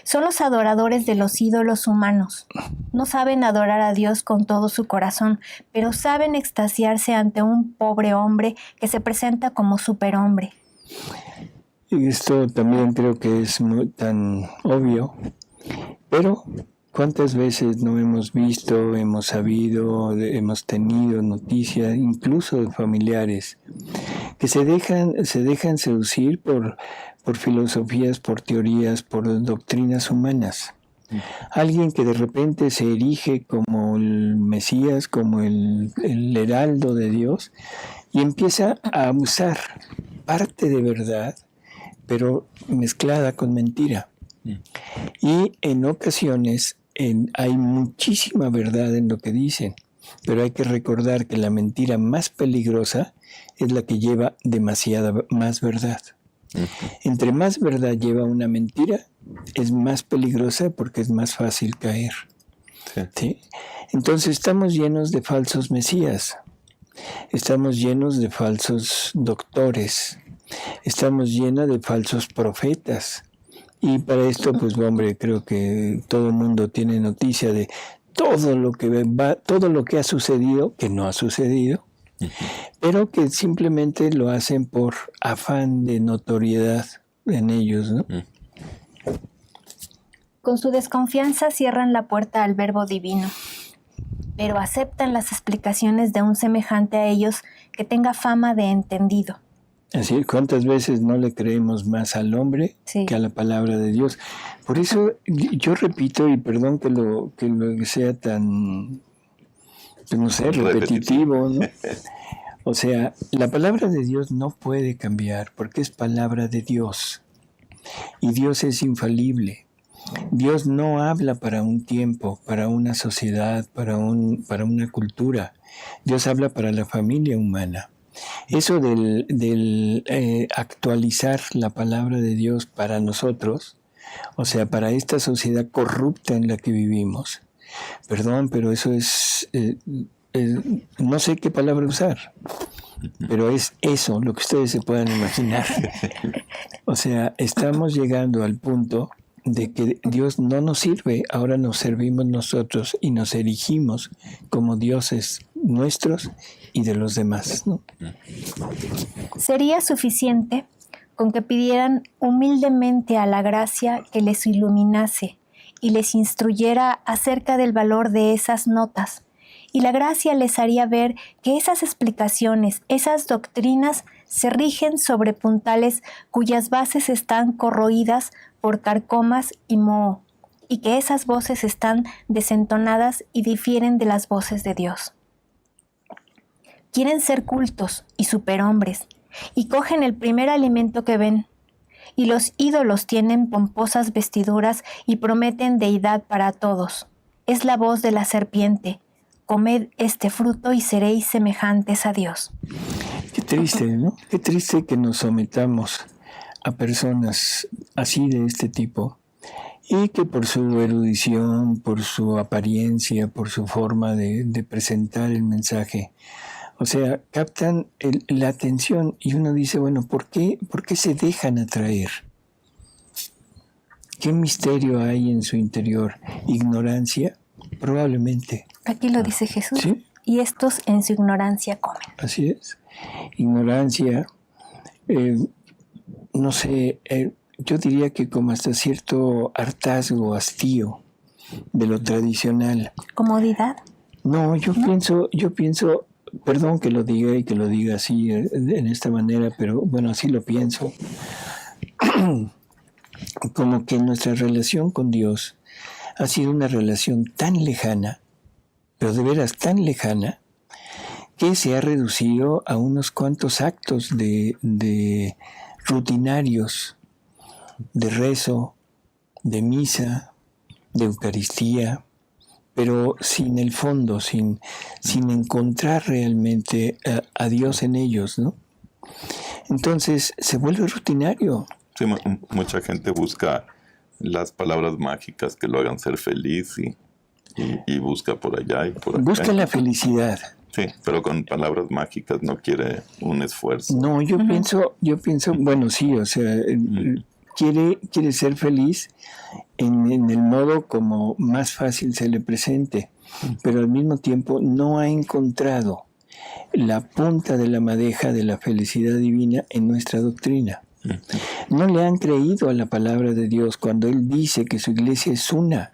Son los adoradores de los ídolos humanos. No saben adorar a Dios con todo su corazón, pero saben extasiarse ante un pobre hombre que se presenta como superhombre. Y esto también creo que es tan obvio, pero ¿cuántas veces no hemos visto, hemos sabido, hemos tenido noticias, incluso de familiares, que se dejan seducir por filosofías, por teorías, por doctrinas humanas? Alguien que de repente se erige como el Mesías, como el heraldo de Dios, y empieza a usar parte de verdad, pero mezclada con mentira. Y en ocasiones hay muchísima verdad en lo que dicen, pero hay que recordar que la mentira más peligrosa es la que lleva demasiada más verdad. Entre más verdad lleva una mentira, es más peligrosa porque es más fácil caer. ¿Sí? Entonces estamos llenos de falsos mesías, estamos llenos de falsos doctores, estamos llenos de falsos profetas. Y para esto, pues hombre, creo que todo el mundo tiene noticia de todo lo que ha sucedido, que no ha sucedido, pero que simplemente lo hacen por afán de notoriedad en ellos, ¿no? Con su desconfianza cierran la puerta al verbo divino, pero aceptan las explicaciones de un semejante a ellos que tenga fama de entendido. Así, ¿cuántas veces no le creemos más al hombre que a la palabra de Dios? Por eso yo repito, y perdón que lo sea tan, no sé, repetitivo, ¿no? O sea, la palabra de Dios no puede cambiar porque es palabra de Dios. Y Dios es infalible. Dios no habla para un tiempo, para una sociedad, para una cultura. Dios habla para la familia humana. Eso del actualizar la palabra de Dios para nosotros, o sea, para esta sociedad corrupta en la que vivimos, perdón, pero eso es no sé qué palabra usar, pero es eso, lo que ustedes se puedan imaginar. O sea, estamos llegando al punto de que Dios no nos sirve, ahora nos servimos nosotros y nos erigimos como dioses nuestros y de los demás, ¿no? Sería suficiente con que pidieran humildemente a la gracia que les iluminase y les instruyera acerca del valor de esas notas, y la gracia les haría ver que esas explicaciones, esas doctrinas, se rigen sobre puntales cuyas bases están corroídas por carcomas y moho, y que esas voces están desentonadas y difieren de las voces de Dios. Quieren ser cultos y superhombres, y cogen el primer alimento que ven, y los ídolos tienen pomposas vestiduras y prometen deidad para todos. Es la voz de la serpiente: comed este fruto y seréis semejantes a Dios. Qué triste, ¿no? Qué triste que nos sometamos a personas así de este tipo y que por su erudición, por su apariencia, por su forma de presentar el mensaje, o sea, captan la atención y uno dice, bueno, ¿por qué se dejan atraer? ¿Qué misterio hay en su interior? ¿Ignorancia? Probablemente. Aquí lo dice Jesús. ¿Sí? Y estos en su ignorancia comen. Así es. Ignorancia, no sé, yo diría que como hasta cierto hartazgo, hastío de lo tradicional. ¿Comodidad? No, yo pienso, perdón que lo diga y que lo diga así, en esta manera, pero bueno, así lo pienso. Como que nuestra relación con Dios ha sido una relación tan lejana, pero de veras tan lejana, que se ha reducido a unos cuantos actos de rutinarios, de rezo, de misa, de Eucaristía, pero sin el fondo, sin encontrar realmente a Dios en ellos, ¿no? Entonces se vuelve rutinario. Sí, mucha gente busca las palabras mágicas que lo hagan ser feliz y busca por allá y por acá. Busca la felicidad. Sí, pero con palabras mágicas no quiere un esfuerzo. No, yo pienso, bueno, sí, o sea, quiere ser feliz en el modo como más fácil se le presente, pero al mismo tiempo no ha encontrado la punta de la madeja de la felicidad divina en nuestra doctrina. No le han creído a la palabra de Dios cuando Él dice que su iglesia es una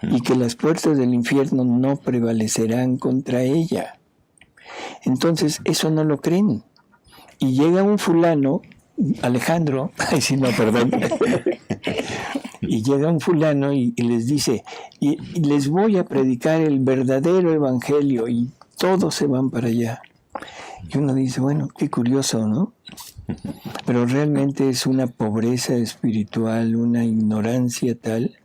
y que las puertas del infierno no prevalecerán contra ella. Entonces eso no lo creen. Y llega un fulano, Alejandro, y llega un fulano y les dice, y les voy a predicar el verdadero evangelio, y todos se van para allá. Y uno dice, bueno, qué curioso, ¿no? Pero realmente es una pobreza espiritual, una ignorancia tal,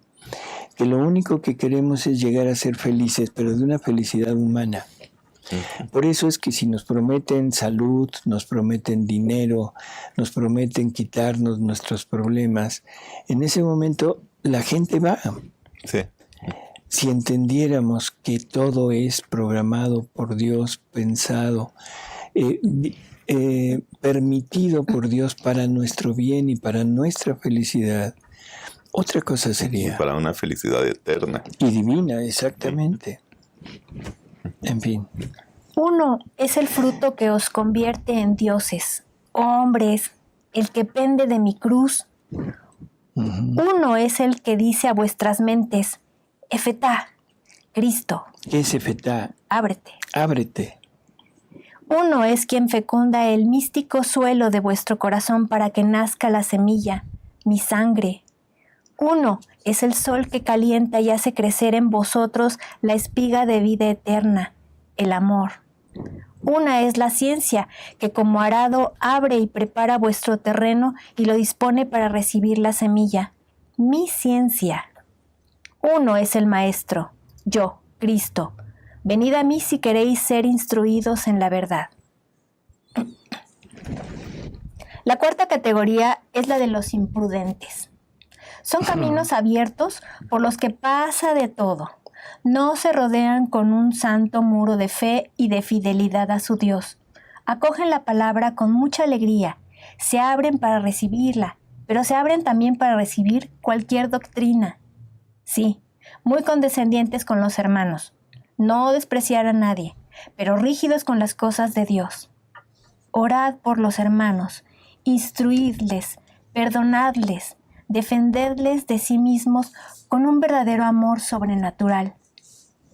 que lo único que queremos es llegar a ser felices, pero de una felicidad humana. Por eso es que si nos prometen salud, nos prometen dinero, nos prometen quitarnos nuestros problemas, en ese momento la gente va. Sí. Si entendiéramos que todo es programado por Dios, pensado, permitido por Dios para nuestro bien y para nuestra felicidad, otra cosa sería. Para una felicidad eterna. Y divina, exactamente. En fin. Uno es el fruto que os convierte en dioses, hombres, el que pende de mi cruz. Uno es el que dice a vuestras mentes, Efetá, Cristo. ¿Qué es Efetá? Ábrete. Ábrete. Uno es quien fecunda el místico suelo de vuestro corazón para que nazca la semilla, mi sangre. Uno es el sol que calienta y hace crecer en vosotros la espiga de vida eterna, el amor. Una es la ciencia, que como arado abre y prepara vuestro terreno y lo dispone para recibir la semilla. Mi ciencia. Uno es el Maestro, yo, Cristo. Venid a mí si queréis ser instruidos en la verdad. La cuarta categoría es la de los imprudentes. Son caminos abiertos por los que pasa de todo. No se rodean con un santo muro de fe y de fidelidad a su Dios. Acogen la palabra con mucha alegría, se abren para recibirla, pero se abren también para recibir cualquier doctrina. Sí, muy condescendientes con los hermanos, no despreciar a nadie, pero rígidos con las cosas de Dios. Orad por los hermanos, instruidles, perdonadles, defendedles de sí mismos con un verdadero amor sobrenatural.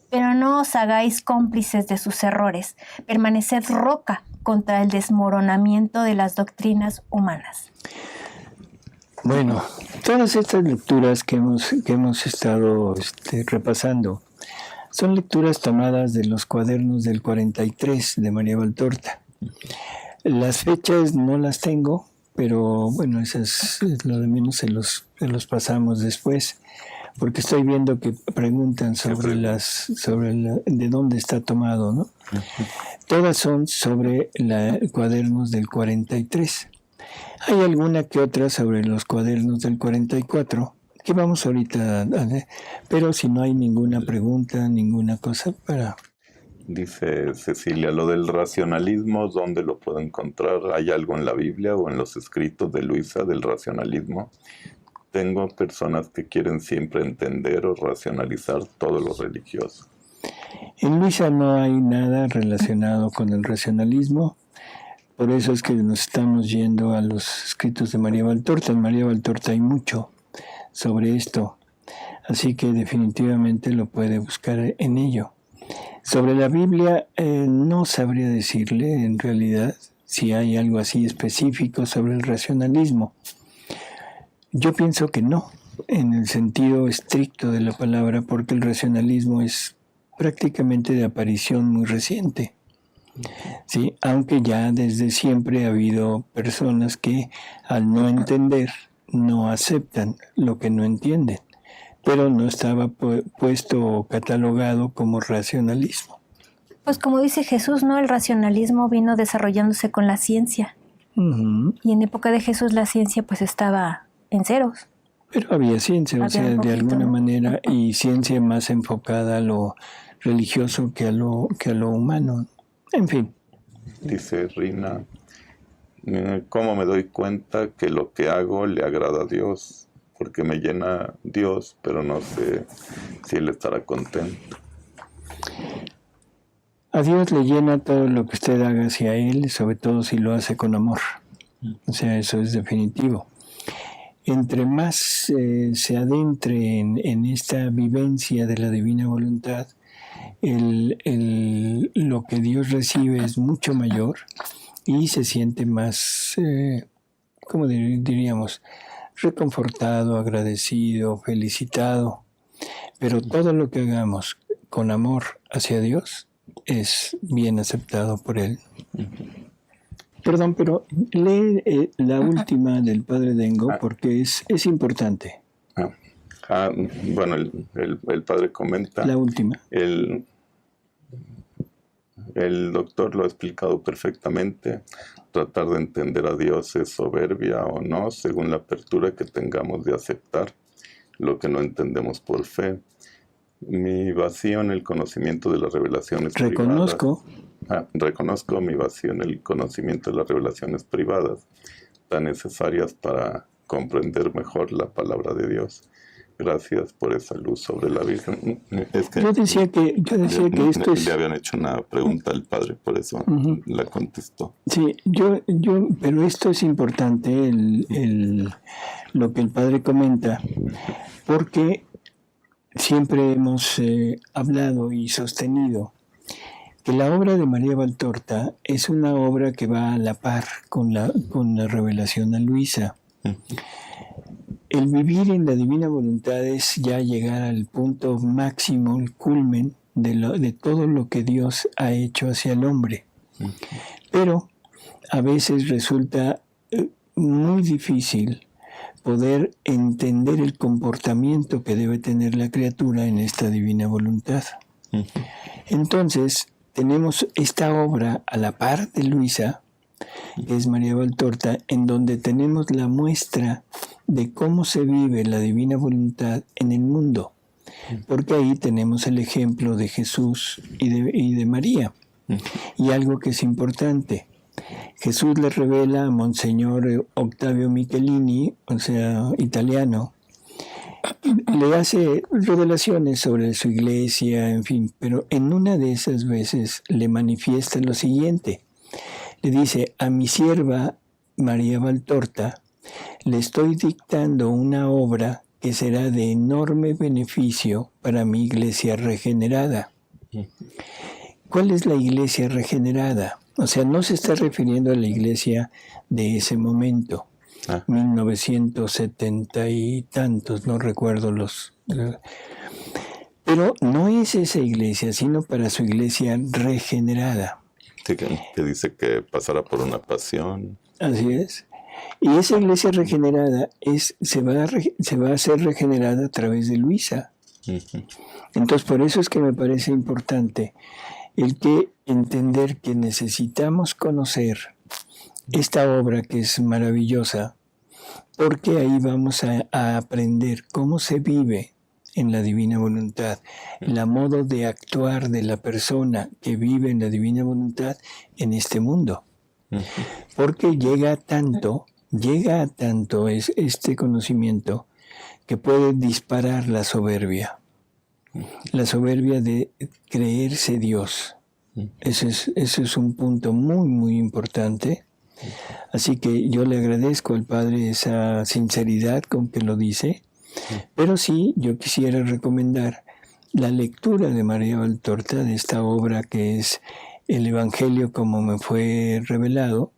Pero no os hagáis cómplices de sus errores, permaneced roca contra el desmoronamiento de las doctrinas humanas. Bueno, todas estas lecturas que hemos estado repasando son lecturas tomadas de los cuadernos del 43 de María Valtorta. Las fechas no las tengo, pero bueno, esas es lo de menos, se los pasamos después, porque estoy viendo que preguntan sobre de dónde está tomado, ¿no? Todas son sobre cuadernos del 43. Hay alguna que otra sobre los cuadernos del 44, que vamos ahorita a ver, pero si no hay ninguna pregunta, ninguna cosa para... Dice Cecilia, lo del racionalismo, ¿dónde lo puedo encontrar? ¿Hay algo en la Biblia o en los escritos de Luisa del racionalismo? Tengo personas que quieren siempre entender o racionalizar todo lo religioso. En Luisa no hay nada relacionado con el racionalismo, por eso es que nos estamos yendo a los escritos de María Valtorta. En María Valtorta hay mucho sobre esto, así que definitivamente lo puede buscar en ello. Sobre la Biblia no sabría decirle en realidad si hay algo así específico sobre el racionalismo. Yo pienso que no, en el sentido estricto de la palabra, porque el racionalismo es prácticamente de aparición muy reciente. Sí, aunque ya desde siempre ha habido personas que al no entender no aceptan lo que no entienden, pero no estaba puesto o catalogado como racionalismo. Pues como dice Jesús, ¿no? El racionalismo vino desarrollándose con la ciencia. Uh-huh. Y en época de Jesús la ciencia pues estaba en ceros. Pero había ciencia, o sea, de alguna manera, y ciencia más enfocada a lo religioso que a lo humano. En fin. Dice Rina, ¿cómo me doy cuenta que lo que hago le agrada a Dios? Porque me llena Dios, pero no sé si Él estará contento. A Dios le llena todo lo que usted haga hacia Él, sobre todo si lo hace con amor. O sea, eso es definitivo. Entre más se adentre en esta vivencia de la divina voluntad, lo que Dios recibe es mucho mayor y se siente más, ¿cómo diríamos?, reconfortado, agradecido, felicitado. Pero todo lo que hagamos con amor hacia Dios es bien aceptado por Él. Perdón, pero lee la última del Padre Dengo porque es importante. Bueno, el Padre comenta... La última. El doctor lo ha explicado perfectamente. Tratar de entender a Dios es soberbia o no, según la apertura que tengamos de aceptar lo que no entendemos por fe. Mi vacío en el conocimiento de las revelaciones privadas. Reconozco mi vacío en el conocimiento de las revelaciones privadas, tan necesarias para comprender mejor la palabra de Dios. Gracias por esa luz sobre la Virgen. Es que yo decía que esto es... Le habían hecho una pregunta al Padre, por eso la contestó. Sí, pero esto es importante, lo que el Padre comenta, porque siempre hemos hablado y sostenido que la obra de María Valtorta es una obra que va a la par con la revelación a Luisa. El vivir en la divina voluntad es ya llegar al punto máximo, el culmen de todo lo que Dios ha hecho hacia el hombre. Pero a veces resulta muy difícil poder entender el comportamiento que debe tener la criatura en esta divina voluntad. Entonces, tenemos esta obra a la par de Luisa, que es María Valtorta, en donde tenemos la muestra de cómo se vive la divina voluntad en el mundo, porque ahí tenemos el ejemplo de Jesús y de María. Y algo que es importante, Jesús le revela a Monseñor Octavio Michelini, o sea, italiano, le hace revelaciones sobre su iglesia, en fin, pero en una de esas veces le manifiesta lo siguiente. Le dice: a mi sierva María Valtorta le estoy dictando una obra que será de enorme beneficio para mi iglesia regenerada. ¿Cuál es la iglesia regenerada? O sea, no se está refiriendo a la iglesia de ese momento, 1970 y tantos, no recuerdo los... Pero no es esa iglesia, sino para su iglesia regenerada. Sí, que dice que pasará por una pasión. Así es. Y esa iglesia regenerada se va a hacer regenerada a través de Luisa. Entonces, por eso es que me parece importante el que entender que necesitamos conocer esta obra que es maravillosa, porque ahí vamos a aprender cómo se vive en la divina voluntad, el modo de actuar de la persona que vive en la divina voluntad en este mundo. Porque llega a tanto este conocimiento que puede disparar la soberbia de creerse Dios. Ese es un punto muy, muy importante. Así que yo le agradezco al Padre esa sinceridad con que lo dice, pero sí, yo quisiera recomendar la lectura de María Valtorta, de esta obra que es el Evangelio como me fue revelado,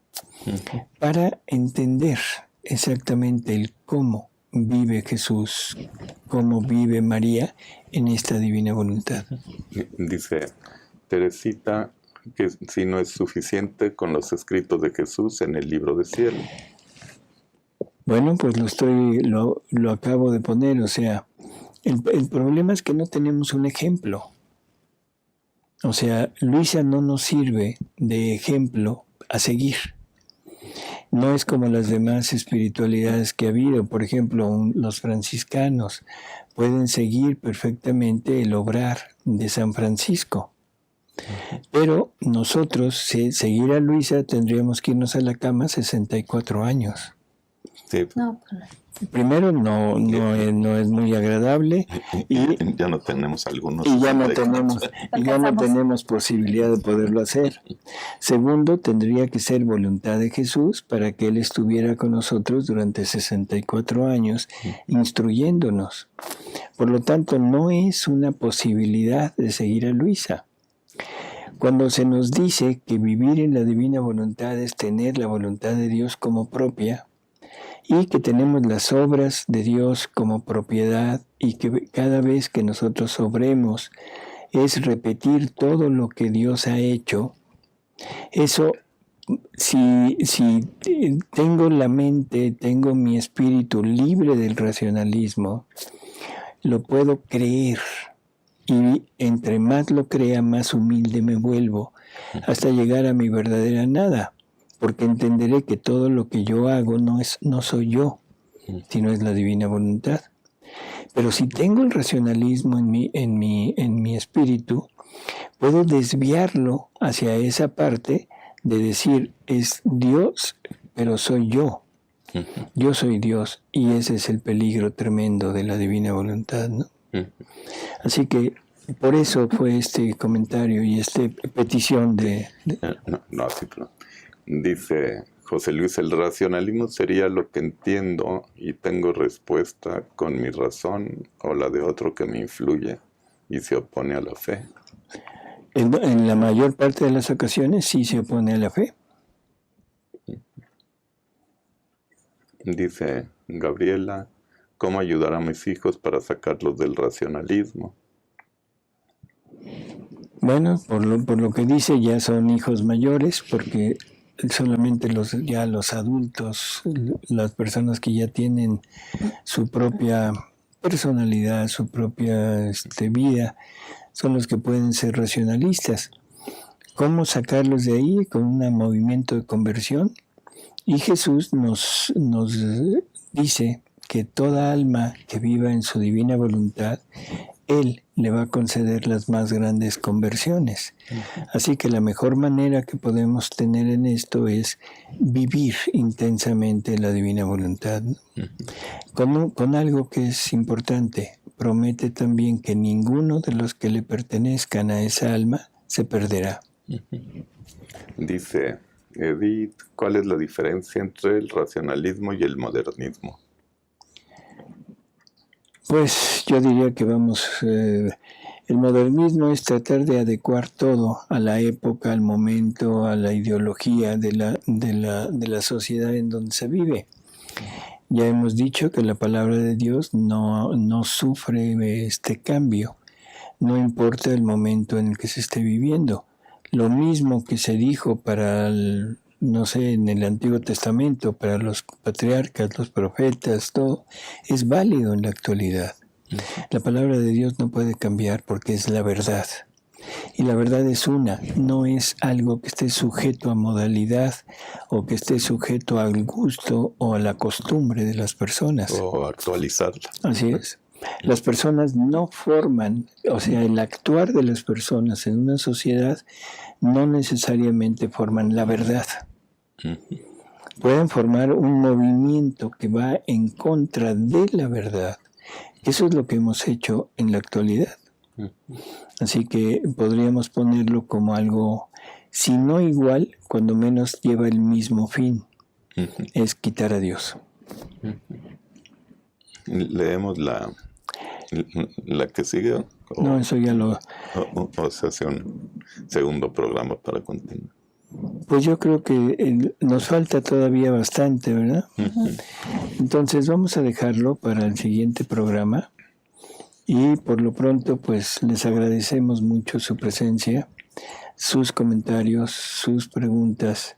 para entender exactamente el cómo vive Jesús, cómo vive María en esta divina voluntad. Dice Teresita que si no es suficiente con los escritos de Jesús en el libro de cielo. Bueno, pues lo acabo de poner, o sea, el problema es que no tenemos un ejemplo. O sea, Luisa no nos sirve de ejemplo a seguir. No es como las demás espiritualidades que ha habido. Por ejemplo, los franciscanos pueden seguir perfectamente el obrar de San Francisco. Pero nosotros, seguir a Luisa, tendríamos que irnos a la cama 64 años. Sí. No. Primero, no es muy agradable y ya no tenemos algunos. Y ya no tenemos posibilidad de poderlo hacer. Segundo, tendría que ser voluntad de Jesús para que Él estuviera con nosotros durante 64 años, instruyéndonos. Por lo tanto, no es una posibilidad de seguir a Luisa. Cuando se nos dice que vivir en la divina voluntad es tener la voluntad de Dios como propia, y que tenemos las obras de Dios como propiedad, y que cada vez que nosotros obremos es repetir todo lo que Dios ha hecho, eso, si tengo la mente, tengo mi espíritu libre del racionalismo, lo puedo creer, y entre más lo crea, más humilde me vuelvo, hasta llegar a mi verdadera nada. Porque entenderé que todo lo que yo hago no soy yo, sino es la divina voluntad. Pero si tengo el racionalismo en mi espíritu, puedo desviarlo hacia esa parte de decir, es Dios, pero soy yo. Yo soy Dios, y ese es el peligro tremendo de la divina voluntad, ¿no? Así que por eso fue este comentario y esta petición de... Así, pero... Dice José Luis, el racionalismo sería lo que entiendo y tengo respuesta con mi razón o la de otro que me influye y se opone a la fe. En la mayor parte de las ocasiones sí se opone a la fe. Dice Gabriela, ¿cómo ayudar a mis hijos para sacarlos del racionalismo? Bueno, por lo que dice, ya son hijos mayores, porque solamente los adultos, las personas que ya tienen su propia personalidad, su propia vida, son los que pueden ser racionalistas. ¿Cómo sacarlos de ahí? Con un movimiento de conversión. Y Jesús nos dice que toda alma que viva en su divina voluntad, Él le va a conceder las más grandes conversiones. Así que la mejor manera que podemos tener en esto es vivir intensamente la divina voluntad. Con algo que es importante, promete también que ninguno de los que le pertenezcan a esa alma se perderá. Dice Edith, ¿cuál es la diferencia entre el racionalismo y el modernismo? Pues yo diría que el modernismo es tratar de adecuar todo a la época, al momento, a la ideología de la sociedad en donde se vive. Ya hemos dicho que la palabra de Dios no sufre este cambio, no importa el momento en el que se esté viviendo. Lo mismo que se dijo para en el Antiguo Testamento, para los patriarcas, los profetas, todo, es válido en la actualidad. La palabra de Dios no puede cambiar porque es la verdad. Y la verdad es una, no es algo que esté sujeto a modalidad o que esté sujeto al gusto o a la costumbre de las personas. O actualizarla. Así es. Las personas no forman, o sea, el actuar de las personas en una sociedad no necesariamente forman la verdad. Pueden formar un movimiento que va en contra de la verdad. Eso es lo que hemos hecho en la actualidad. Así que podríamos ponerlo como algo, si no igual, cuando menos lleva el mismo fin. Es quitar a Dios. Leemos la que sigue. No, eso ya lo... O se hace un segundo programa para continuar. Pues yo creo que nos falta todavía bastante, ¿verdad? Entonces vamos a dejarlo para el siguiente programa. Y por lo pronto, pues les agradecemos mucho su presencia, sus comentarios, sus preguntas.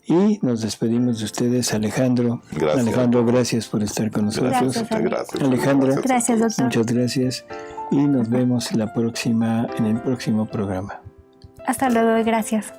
Y nos despedimos de ustedes, Alejandro. Gracias. Alejandro, gracias por estar con nosotros. Gracias. Alejandra, Gracias, doctor. muchas gracias. Y nos vemos en el próximo programa. Hasta luego y gracias.